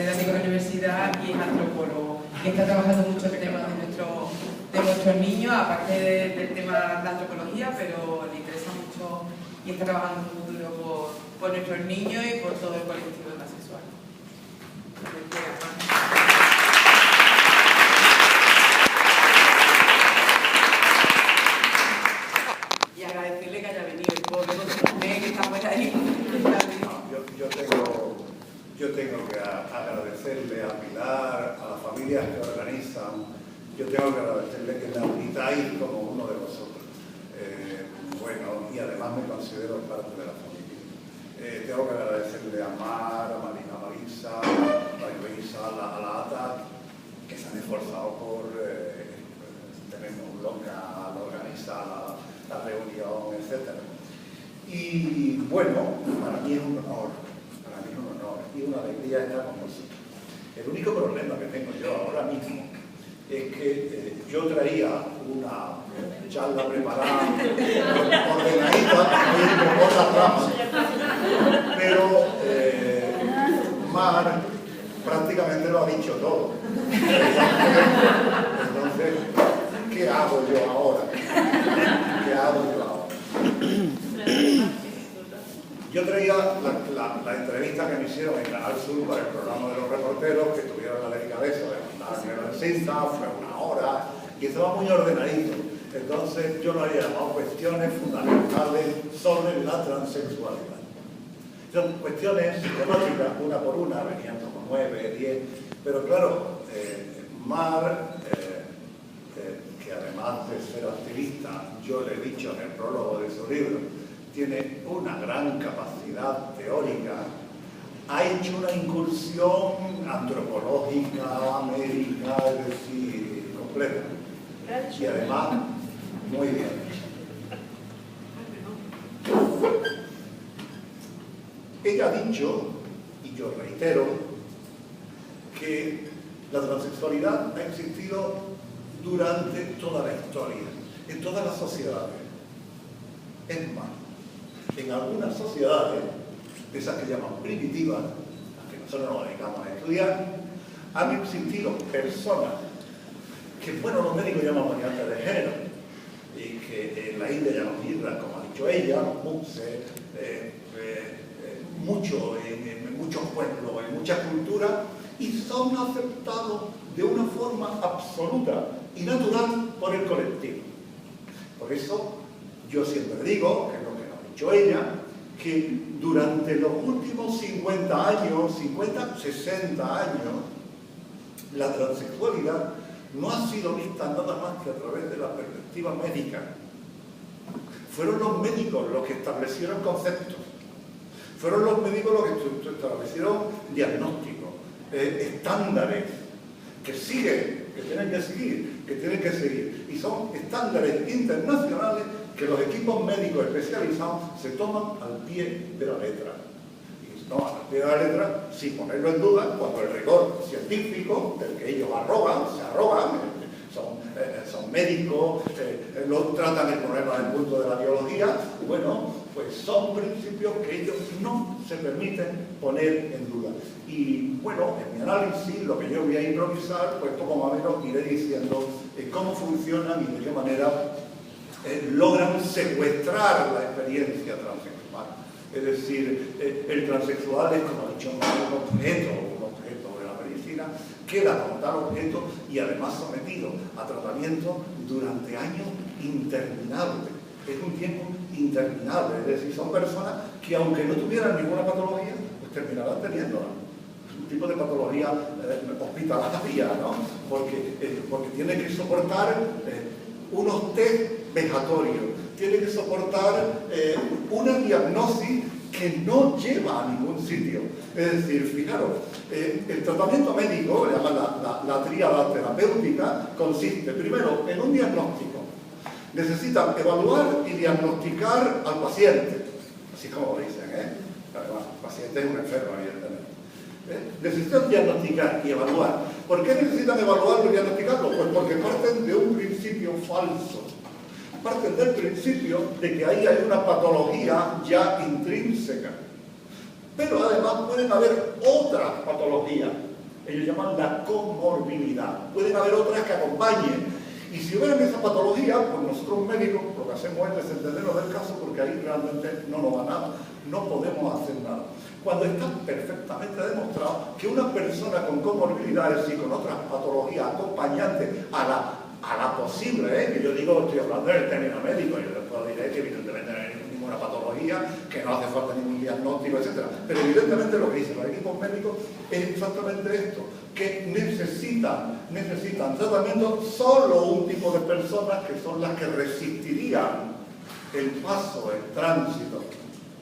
catedrático de la universidad y es antropólogo. Y está trabajando mucho el tema de nuestros niños, aparte del tema de la antropología, pero le interesa mucho y está trabajando en un futuro por nuestros niños y por todo el colectivo transexual. Y agradecerle que haya venido el pobre que está por ahí. Yo tengo que agradecerle a Pilar, a las familias que organizan, yo tengo que agradecerle que me admitáis como uno de vosotros. Bueno, y además me considero parte de la familia. Tengo que agradecerle a Mar, a Marisa, a Luisa, a la ATA, que se han esforzado por tener un local, organizar la reunión, etc. Y bueno, para mí es un honor y una alegría estar con vosotros. El único problema que tengo yo ahora mismo es que yo traía una charla preparada, ordenadita, por las ramas, pero Mar prácticamente lo ha dicho todo. Entonces, ¿qué hago yo ahora? Yo traía la entrevista que me hicieron en Canal Sur para el programa de los reporteros, que tuvieron la delicadeza de mandármelo en cinta, fue 1 hora, y estaba muy ordenadito. Entonces yo lo había llamado cuestiones fundamentales sobre la transexualidad. Son cuestiones sistemáticas, una por una, venían como 9, 10, pero claro, Mar, que además de ser activista, yo le he dicho en el prólogo de su libro, tiene una gran capacidad teórica, ha hecho una incursión antropológica, médica, es decir, completa. Y además, muy bien. Ella ha dicho, y yo reitero, que la transexualidad ha existido durante toda la historia, en todas las sociedades. Es más, en algunas sociedades, de esas que llaman primitivas, las que nosotros nos dedicamos a estudiar, han existido personas que, bueno, los médicos llaman variantes de género, y que en la India llaman hidras, como ha dicho ella, muxe, en muchos pueblos, en muchas culturas, y son aceptados de una forma absoluta y natural por el colectivo. Por eso, yo siempre digo, que es lo que nos ha dicho ella, que durante los últimos 50 años, 60 años, la transexualidad no ha sido vista nada más que a través de la perspectiva médica. Fueron los médicos los que establecieron conceptos, fueron los médicos los que establecieron diagnósticos, estándares que siguen, que tienen que seguir, y son estándares internacionales que los equipos médicos especializados se toman al pie de la letra. Y se toman al pie de la letra sin ponerlo en duda cuando el rigor científico del que ellos se arrogan, son médicos, lo tratan el problema desde el punto de la biología, bueno, pues son principios que ellos no se permiten poner en duda. Y bueno, en mi análisis, lo que yo voy a improvisar, pues poco más o menos iré diciendo cómo funcionan y de qué manera logran secuestrar la experiencia transexual. Es decir, el transexual es, como ha dicho, un objeto de la medicina, queda como tal objeto y además sometido a tratamiento durante años interminables. Es un tiempo interminable, es decir, son personas que aunque no tuvieran ninguna patología, pues terminarán teniéndola. Es un tipo de patología hospitalaria, ¿no? Porque tiene que soportar unos test vejatorios, tiene que soportar una diagnosis que no lleva a ningún sitio. Es decir, fijaros, el tratamiento médico, le llaman la tríada terapéutica, consiste primero en un diagnóstico. Necesitan evaluar y diagnosticar al paciente, así como lo dicen, Además, el paciente es un enfermo, evidentemente. Necesitan diagnosticar y evaluar. ¿Por qué necesitan evaluarlo y diagnosticarlo? Pues porque parten de un principio falso. Parten del principio de que ahí hay una patología ya intrínseca. Pero además pueden haber otras patologías ellos llaman la comorbilidad. Pueden haber otras que acompañen. Y si hubieran esa patología, pues nosotros médicos lo que hacemos es desentendernos del caso porque ahí realmente no nos da nada, no podemos hacer nada. Cuando está perfectamente demostrado que una persona con comorbilidades y con otras patologías acompañantes a la posible, que yo digo, estoy hablando del término médico, yo después diré que evidentemente no hay ninguna patología, que no hace falta ningún diagnóstico, etc. Pero evidentemente lo que dicen los equipos médicos es exactamente esto, que necesitan tratamiento solo un tipo de personas que son las que resistirían el paso, el tránsito,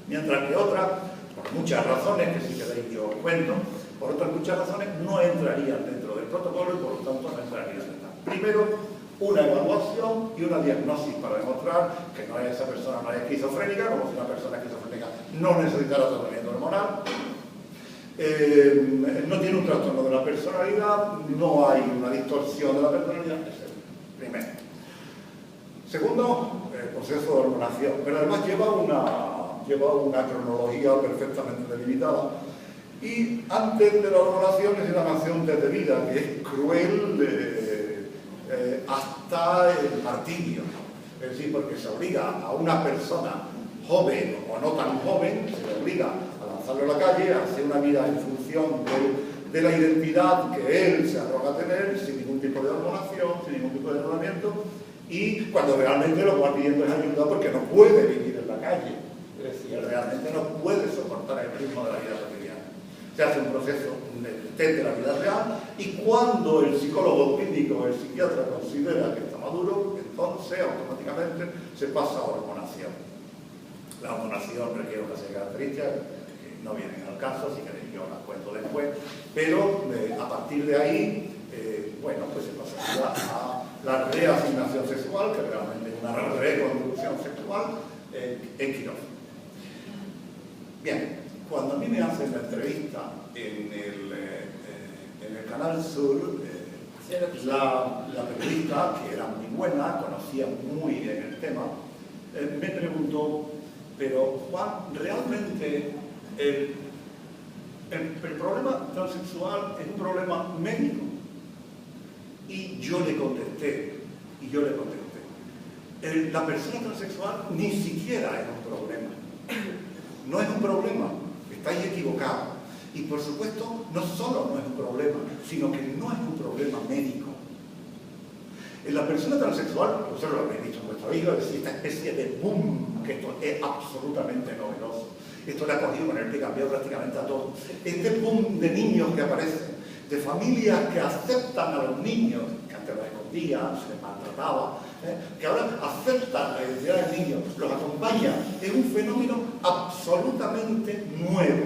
mientras que otras, por muchas razones, que si queréis yo os cuento, por otras muchas razones no entrarían dentro del protocolo y por lo tanto no entrarían en esta. Primero, una evaluación y una diagnosis para demostrar que esa persona no es esquizofrénica, como si una persona esquizofrénica no necesitara tratamiento hormonal. No tiene un trastorno de la personalidad, no hay una distorsión de la personalidad, es el primero. Segundo, el proceso de hormonación, pero además lleva una cronología perfectamente delimitada. Y antes de la hormonación necesitan hacer un test de vida, que es cruel hasta el martirio. Es decir, porque se obliga a una persona joven o no tan joven, se le obliga a lanzarlo a la calle, a hacer una vida en función de la identidad que él se arroga a tener, sin ningún tipo de hormonación, sin ningún tipo de tratamiento, y cuando realmente lo que va pidiendo es ayuda porque no puede vivir en la calle. Es decir, realmente no puede soportar el ritmo de la vida cotidiana. Se hace un proceso de test de la vida real y cuando el psicólogo clínico o el psiquiatra considera que está maduro, entonces automáticamente se pasa a hormonación. La hormonación requiere una serie de características que no vienen al caso, si queréis yo las cuento después, pero a partir de ahí, bueno, pues se pasaría a la reasignación sexual, que realmente es una reconducción sexual en quirófano. Bien, cuando a mí me hacen la entrevista en el Canal Sur, la periodista, que era muy buena, conocía muy bien el tema, me preguntó, pero Juan, ¿realmente el problema transexual es un problema médico? Y yo le contesté, la persona transexual ni siquiera es un problema. No es un problema, estáis equivocados. Y por supuesto, no solo no es un problema, sino que no es un problema médico. En la persona transexual, vosotros lo habéis dicho en vuestro vídeo, es esta especie de boom, que esto es absolutamente novedoso. Esto le ha cogido con el pie cambiado prácticamente a todos. Este boom de niños que aparecen, de familias que aceptan a los niños, que antes los escondían, se les maltrataba, que ahora aceptan la identidad del niño, los acompañan, es un fenómeno absolutamente nuevo,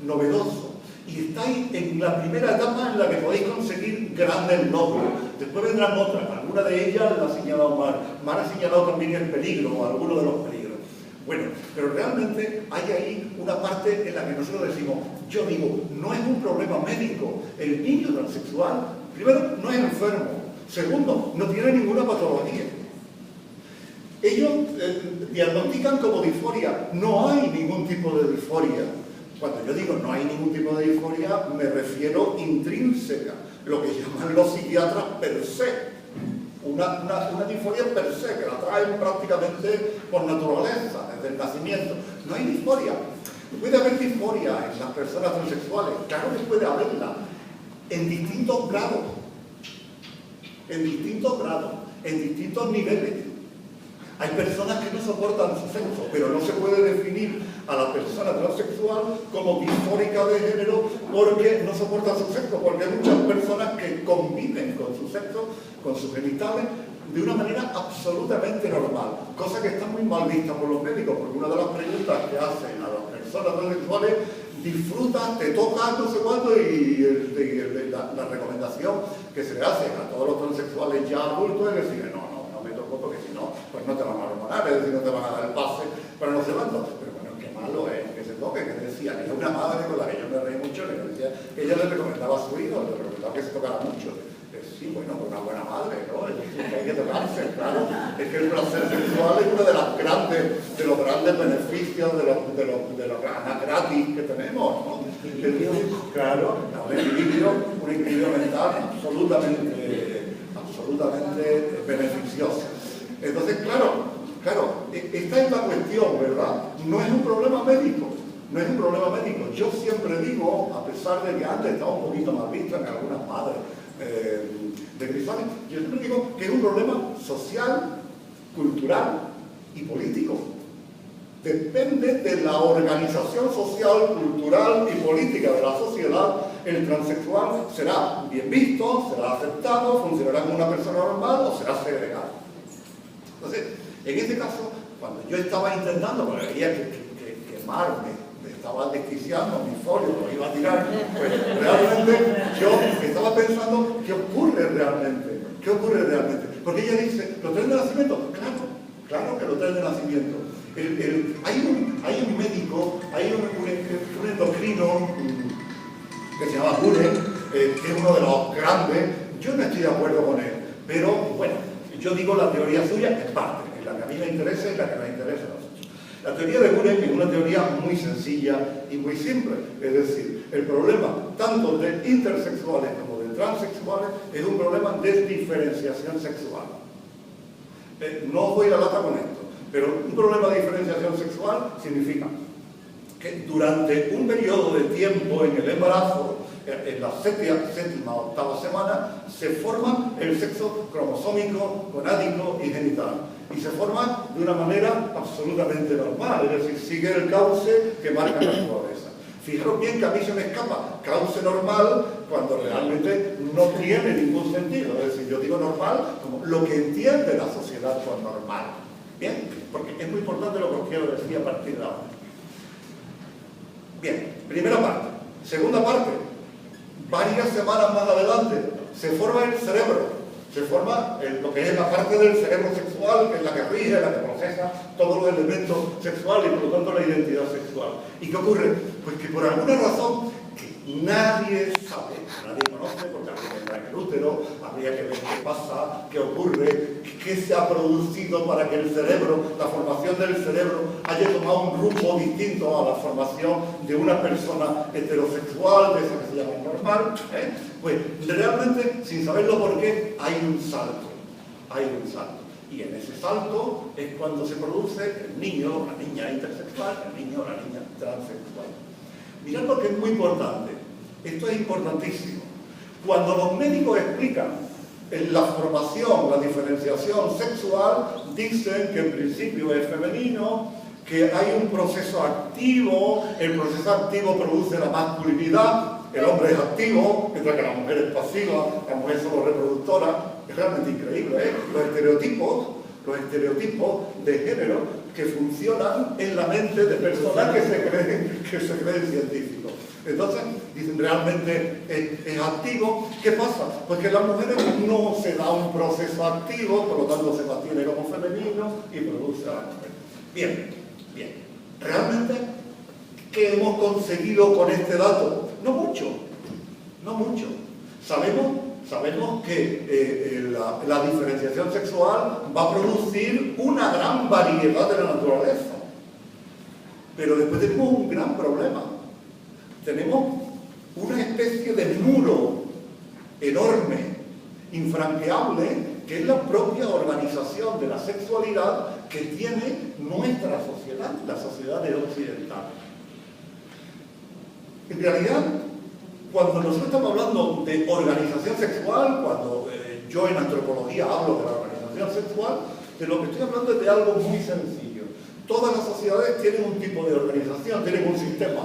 novedoso. Y estáis en la primera etapa en la que podéis conseguir grandes logros. Después vendrán otras, algunas de ellas las ha señalado Mar ha señalado también el peligro, o algunos de los peligros. Bueno, pero realmente hay ahí una parte en la que nosotros decimos, yo digo, no es un problema médico. El niño transexual, primero, no es enfermo. Segundo, no tiene ninguna patología. Ellos diagnostican como disforia. No hay ningún tipo de disforia. Cuando yo digo no hay ningún tipo de disforia, me refiero intrínseca, lo que llaman los psiquiatras per se. Una disforia per se, que la traen prácticamente por naturaleza, desde el nacimiento. No hay disforia. Puede haber disforia en las personas transexuales, claro que puede haberla, en distintos grados, en distintos niveles. Hay personas que no soportan su sexo, pero no se puede definir a la persona transexual como disfórica de género porque no soporta su sexo, porque hay muchas personas que conviven con su sexo, con sus genitales, de una manera absolutamente normal, cosa que está muy mal vista por los médicos, porque una de las preguntas que hacen a las personas transexuales, disfrutas, te tocas, no sé cuánto, y la recomendación que se le hace a todos los transexuales ya adultos es decir, no me toco porque si no, pues no te van a hormonar, es decir, no te van a dar el pase para no sé cuánto. Pero bueno, qué malo es que se toque, que decía que una madre con la que yo me reí mucho, que decía que ella le recomendaba a su hijo, le recomendaba que se tocara mucho. Sí, bueno, pues una buena madre, ¿no? Es decir, que hay que tocarse, claro. Es que el placer sexual es uno de los grandes beneficios, de los ganas gratis que tenemos, ¿no? Claro, un un equilibrio mental absolutamente beneficioso. Entonces, claro, esta es la cuestión, ¿verdad? No es un problema médico, no es un problema médico. Yo siempre digo, a pesar de que antes estaba un poquito más visto en algunas madres de cristales, yo siempre digo que es un problema social, cultural y político. Depende de la organización social, cultural y política de la sociedad, el transexual será bien visto, será aceptado, funcionará como una persona normal o será segregado. Entonces, en este caso, cuando yo estaba intentando, porque quería quemarme, me estaba desquiciando mi folio, lo iba a tirar, pues realmente yo estaba pensando, ¿qué ocurre realmente? ¿Qué ocurre realmente? Porque ella dice, ¿lo traen de nacimiento? Claro que lo traen de nacimiento. Hay un médico, hay un endocrino que se llama Guren, que es uno de los grandes. Yo no estoy de acuerdo con él, pero bueno, yo digo la teoría suya en parte, en la que a mí me interesa y la que nos interesa a nosotros. La teoría de Guren es una teoría muy sencilla y muy simple, es decir, el problema tanto de intersexuales como de transexuales es un problema de diferenciación sexual. No os doy la lata con esto, pero un problema de diferenciación sexual significa que durante un periodo de tiempo en el embarazo, en la séptima o octava semana, se forma el sexo cromosómico, gonádico y genital. Y se forma de una manera absolutamente normal, es decir, sigue el cauce que marca la naturaleza. Fijaros bien que a mí se me escapa cauce normal cuando realmente no tiene ningún sentido. Es decir, yo digo normal como lo que entiende la sociedad por normal. Bien, porque es muy importante lo que os quiero decir a partir de ahora. Bien, primera parte. Segunda parte, varias semanas más adelante, se forma el cerebro. Se forma lo que es la parte del cerebro sexual, que es la que rige, la que procesa todos los elementos sexuales y por lo tanto la identidad sexual. ¿Y qué ocurre? Pues que por alguna razón que nadie sabe, nadie conoce, porque habría que entrar en el útero, habría que ver qué pasa, qué ocurre, qué se ha producido para que el cerebro, la formación del cerebro, haya tomado un rumbo distinto a la formación de una persona heterosexual, de esa que se llama normal. Pues realmente, sin saberlo por qué, hay un salto. Y en ese salto es cuando se produce el niño o la niña intersexual, el niño o la niña transexual. Mirad porque es muy importante. Esto es importantísimo. Cuando los médicos explican la formación, la diferenciación sexual, dicen que en principio es femenino, que hay un proceso activo, el proceso activo produce la masculinidad, el hombre es activo, mientras que la mujer es pasiva, la mujer es solo reproductora. Es realmente increíble, ¿eh? Los estereotipos de género que funcionan en la mente de personas que se creen científicos. Entonces, dicen, realmente es activo. ¿Qué pasa? Pues que en las mujeres no se da un proceso activo, por lo tanto se mantiene como femenino y produce a la mujer. Bien. Realmente, ¿qué hemos conseguido con este dato? No mucho. Sabemos que la diferenciación sexual va a producir una gran variedad de la naturaleza. Pero después tenemos un gran problema. Tenemos una especie de muro enorme, infranqueable, que es la propia organización de la sexualidad que tiene nuestra sociedad, la sociedad occidental. En realidad, cuando nosotros estamos hablando de organización sexual, cuando yo en antropología hablo de la organización sexual, de lo que estoy hablando es de algo muy sencillo. Todas las sociedades tienen un tipo de organización, tienen un sistema.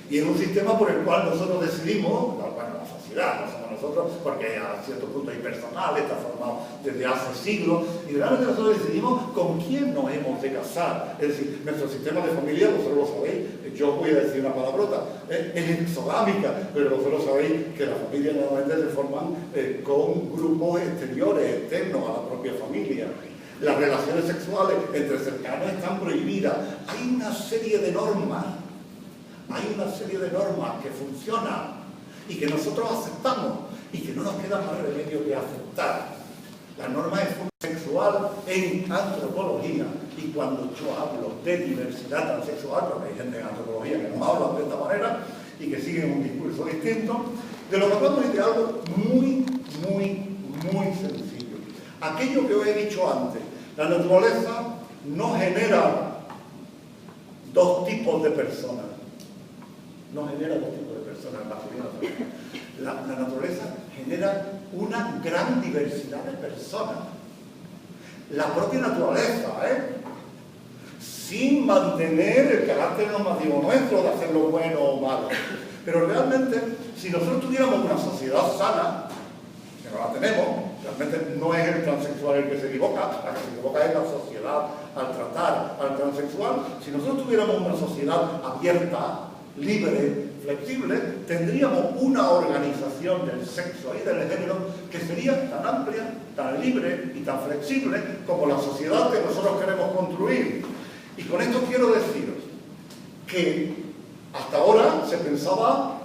Y es un sistema por el cual nosotros decidimos, bueno, la sociedad, no somos nosotros, porque a cierto punto es impersonal, está formado desde hace siglos, y realmente nosotros decidimos con quién nos hemos de casar. Es decir, nuestro sistema de familia, vosotros lo sabéis, yo voy a decir una palabrota, es exogámica, pero vosotros sabéis que las familias normalmente se forman con grupos exteriores, externos a la propia familia. Las relaciones sexuales entre cercanos están prohibidas. Hay una serie de normas. Que funcionan y que nosotros aceptamos y que no nos queda más remedio que aceptar. La norma es sexual en antropología, y cuando yo hablo de diversidad transexual, porque hay gente en antropología que no habla de esta manera y que siguen un discurso distinto, De lo que hablamos es de algo muy sencillo. Aquello que os he dicho antes, la naturaleza no genera dos tipos de personas. No genera dos tipos de personas, la naturaleza genera una gran diversidad de personas. La propia naturaleza, sin mantener el carácter normativo nuestro de hacer lo bueno o malo. Pero realmente, si nosotros tuviéramos una sociedad sana, que no la tenemos, realmente no es el transexual el que se equivoca, la que se equivoca es la sociedad al tratar al transexual. Si nosotros tuviéramos una sociedad abierta, libre, flexible, tendríamos una organización del sexo y del género que sería tan amplia, tan libre y tan flexible como la sociedad que nosotros queremos construir. Y con esto quiero deciros que hasta ahora se pensaba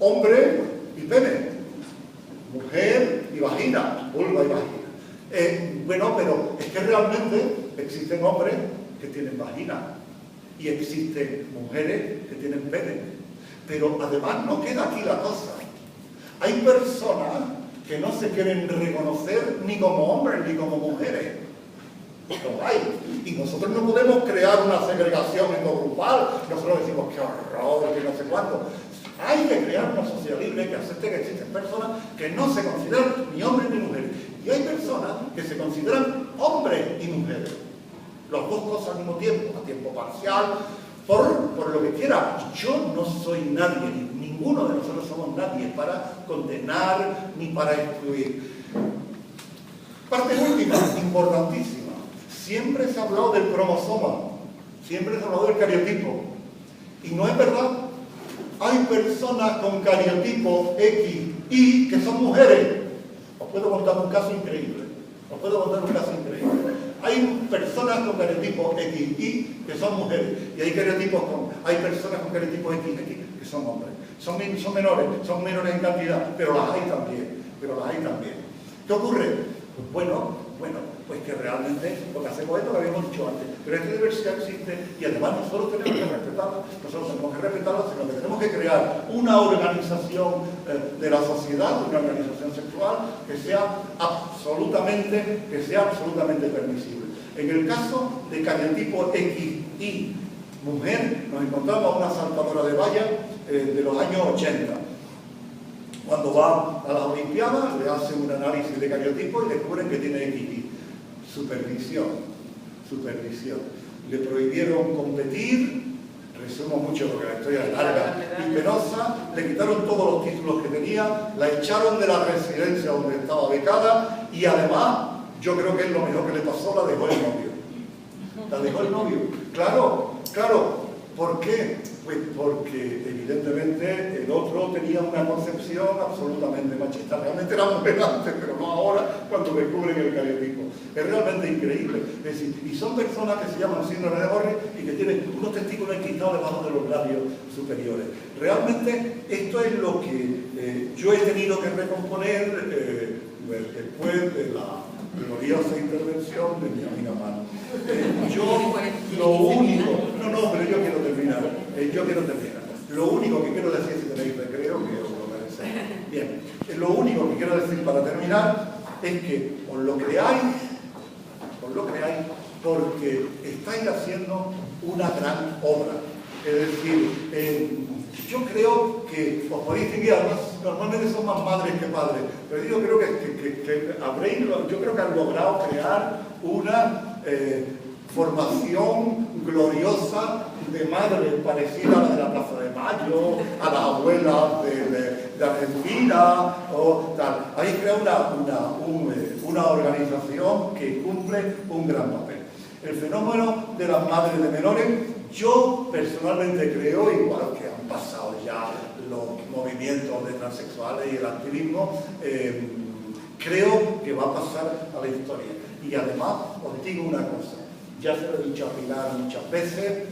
hombre y pene, mujer y vagina, vulva y vagina. Bueno, pero es que realmente existen hombres que tienen vagina y existen mujeres que tienen pene. Pero además no queda aquí la cosa. Hay personas que no se quieren reconocer ni como hombres ni como mujeres. Lo hay. Y nosotros no podemos crear una segregación endogrupal. Nosotros decimos qué horror, que no sé cuánto. Hay que crear una sociedad libre que acepte que existen personas que no se consideran ni hombres ni mujeres. Y hay personas que se consideran hombres y mujeres. Las dos cosas al mismo tiempo, a tiempo parcial, por lo que quiera. Yo no soy nadie, ninguno de nosotros somos nadie para condenar ni para excluir. Parte última, importantísima. Siempre se ha hablado del cromosoma, siempre se ha hablado del cariotipo. Y no es verdad. Hay personas con cariotipo X, Y, que son mujeres. Os puedo contar un caso increíble. Hay personas con cariotipo X, Y, que son mujeres. Y hay personas con cariotipo X, que son hombres. Son menores en cantidad, pero las hay también. ¿Qué ocurre? Pues que realmente lo que hacemos es lo que habíamos dicho antes. Pero esta diversidad existe y además nosotros tenemos que respetarla, sino que tenemos que crear una organización de la sociedad, una organización sexual que sea absolutamente permisible. En el caso de cariotipo XY, mujer, nos encontramos a una saltadora de valla de los años 80. Cuando va a las Olimpiadas, le hacen un análisis de cariotipo y descubren que tiene XY. Supervisión. Le prohibieron competir, resumo mucho porque la historia es larga y penosa, le quitaron todos los títulos que tenía, la echaron de la residencia donde estaba becada y además, yo creo que es lo mejor que le pasó, la dejó el novio. Claro. ¿Por qué? Pues porque evidentemente el otro tenía una concepción absolutamente machista. Realmente era mujer antes, pero no ahora, cuando descubren el cariotipo. Es realmente increíble. Es decir, y son personas que se llaman síndrome de Gorri y que tienen unos testículos enquistados debajo de los labios superiores. Realmente esto es lo que yo he tenido que recomponer después de la gloriosa intervención de mi amiga Manu. Pero yo quiero terminar. Lo único que quiero decir, si tenéis recreo, que os lo merecéis. Bien, lo único que quiero decir para terminar es que os lo creáis porque estáis haciendo una gran obra. Es decir, yo creo que os podéis decir, normalmente son más madres que padres, pero yo creo que han logrado crear una formación gloriosa de madres parecida a la de la Plaza de Mayo, a las abuelas de Argentina, o tal. Habéis creado una organización que cumple un gran papel. El fenómeno de las madres de menores, yo personalmente creo, igual que han pasado ya los movimientos de transexuales y el activismo, creo que va a pasar a la historia. Y además, os digo una cosa, ya se lo he dicho a Pilar muchas veces,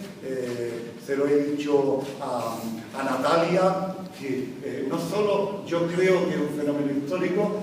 se lo he dicho a Natalia, que no solo yo creo que es un fenómeno histórico,